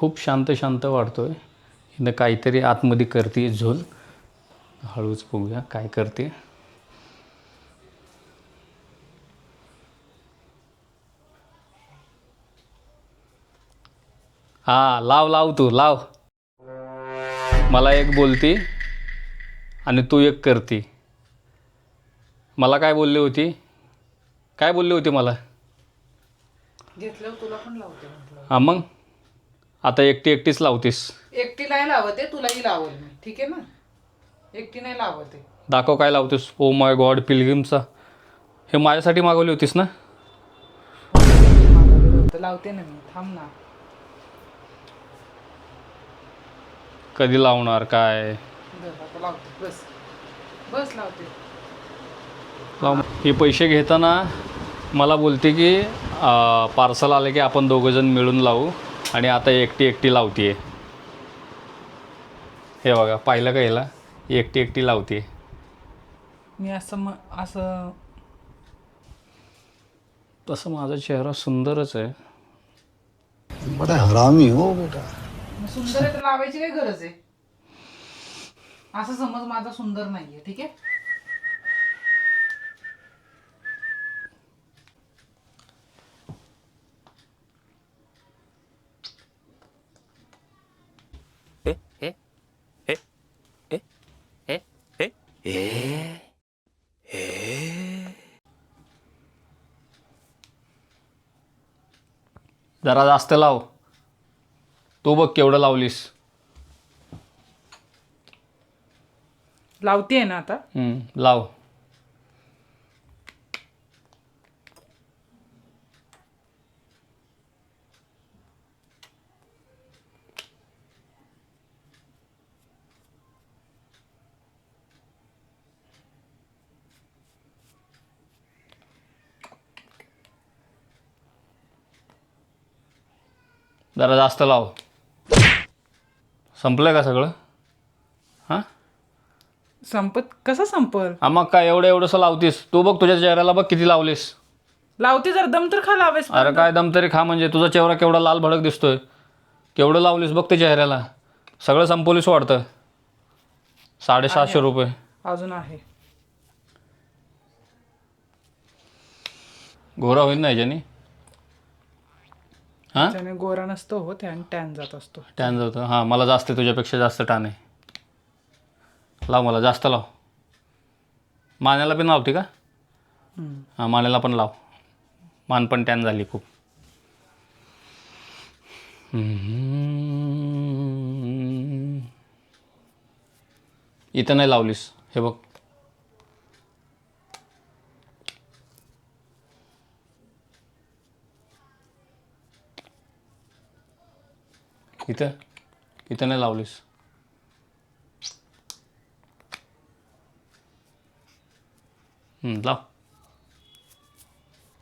खूप शांत शांत वाटतोय. हिनं काहीतरी आतमध्ये करते झोल. हळूच बघूया काय करते. हां लाव लाव तू लाव. मला एक बोलती आणि तू एक करती. मला काय बोलली होती? काय बोलली होती मला? घेतलं तुला पण लावते म्हटलं. हां मग आता एकटी एकटीच लावतीस. एकटी नाही लावते, तुलाही लावल मी. ठीक आहे ना? एकटी नाही लावते. दाखव काय लावतेस. Oh my God पिलग्रिमचा. हे माझ्यासाठी मागवली होतीस ना? मागवलेलं होतं, लावते ना मी. थांब ना. कधी लावणार काय? आता लावते. बस बस लावते. लाव. हे पैसे घेताना मला बोलते की पार्सल आले की आपण दोघंजण मिळून लावू आणि आता एकटी एकटी लावते. हे बघा पाहिलं का याला? एकटी एकटी लावते. मी असं तसं माझा चेहरा सुंदरच आहे. बड़ा हरामी हो बेटा. सुंदर आहे तर लावायची काय गरज आहे? असं समज माझा सुंदर नाहीये. ठीक आहे? जरा जास्त लाव. तू बघ केवढं लावलीस. लावते ना आता. लाव. जरा जास्त लाव. संपलं का सगळं? हां कसं संपल? मग काय एवढंसं लावतीस. तू बघ तुझ्या चेहऱ्याला बघ किती लावलीस. लावते जर दम तर खा लावेस. अरे काय दम तरी खा. म्हणजे तुझा चेहरा केवढा लाल भडक दिसतोय. केवढं लावलीस बघ ते चेहऱ्याला. सगळं संपवलीस वाटतं. 750 रुपये अजून आहे. गोरा होईल ना याच्याने? हां त्याने गोरा नसतो हो, त्याने टॅन जात असतो. टॅन जातं. हां मला जास्त आहे, तुझ्यापेक्षा जास्त टान आहे. लाव मला जास्त लाव. मानेला पण लावते का? हां मानेला पण लाव. मान पण टॅन झाली खूप. इथं नाही लावलीस. हे बघ इथं नाही लावलीस. लाव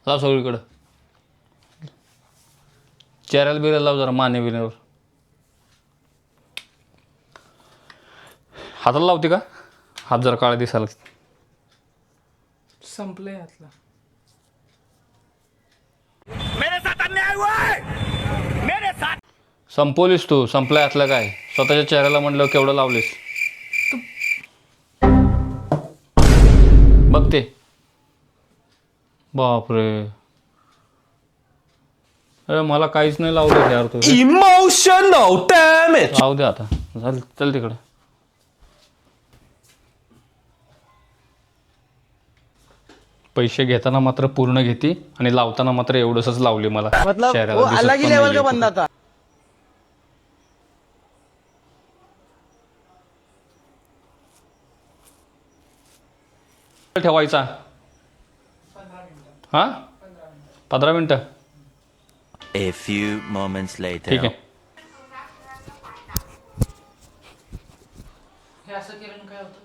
लाव सगळीकडं. चेहऱ्याला बिऱ्याला लाव जरा. माने बिण्यावर हाताला लावते का? हात जरा काळे दिसायला. संपलंय यातलं. संपवलीस तू. संपल्या यातलं काय? स्वतःच्या चेहऱ्याला म्हणलं केवढं लावलीस बघ ते. बापरे. अरे मला काहीच नाही लावलं यार तू. Emotional damage. लावू दे आता. झालं चल तिकडं. पैसे घेताना मात्र पूर्ण घेते आणि लावताना मात्र एवढंसच लावली मला चेहऱ्याला. अलग ही लेवल का बंदा था. ठेवायचा. हां 15 मिनटं. A few moments later. ठीक आहे. हे असं केलं काय होतं?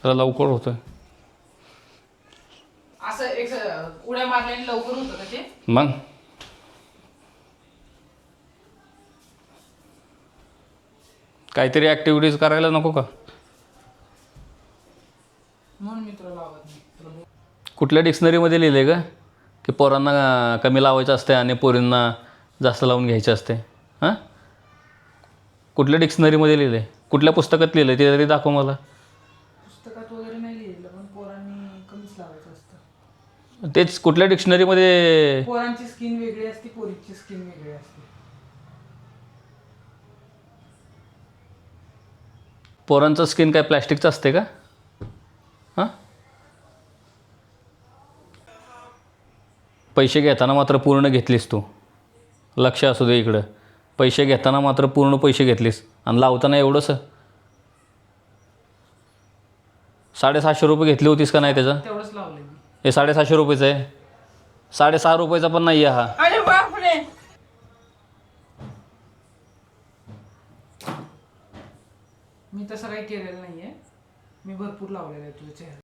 जरा लवकर होतोय. असं एक उड्या मारल्याने लवकर होतं का ते? मग काहीतरी ॲक्टिव्हिटीज करायला नको का? म्हणून मी तुला लावत नाही. कुठल्या डिक्शनरीमध्ये लिहिले का? की पोरांना कमी लावायचं असते आणि पोरींना जास्त लावून घ्यायचं असते? हां, कुठल्या डिक्शनरीमध्ये लिहिलं आहे, कुठल्या पुस्तकात लिहिलं आहे ते तरी दाखव मला. पुस्तकात वगैरे नाही लिहिलं, पण पोरांनी कमीच लावायचं असतं. तेच कुठल्या डिक्शनरीमध्ये? पोरांची स्किन वेगळी असते, पोरीची स्किन वेगळी असते. पोरांचं स्किन काय प्लॅस्टिकचं असते का? हां, पैसे घेताना मात्र पूर्ण घेतलीस तू, लक्ष असू दे इकडं. पैसे घेताना मात्र पूर्ण पैसे घेतलीस आणि लावताना एवढंसं. 750 रुपये घेतली होतीस का नाही त्याचं? तेवढंच लावलं मी. हे 750 रुपयेचं आहे, 6.5 रुपयाचा पण नाही आहे हा. अरे बापरे, मी तसं काही केलेलं नाहीये. मी भरपूर लावलेलं आहे तुझ्या चेहऱ्याला.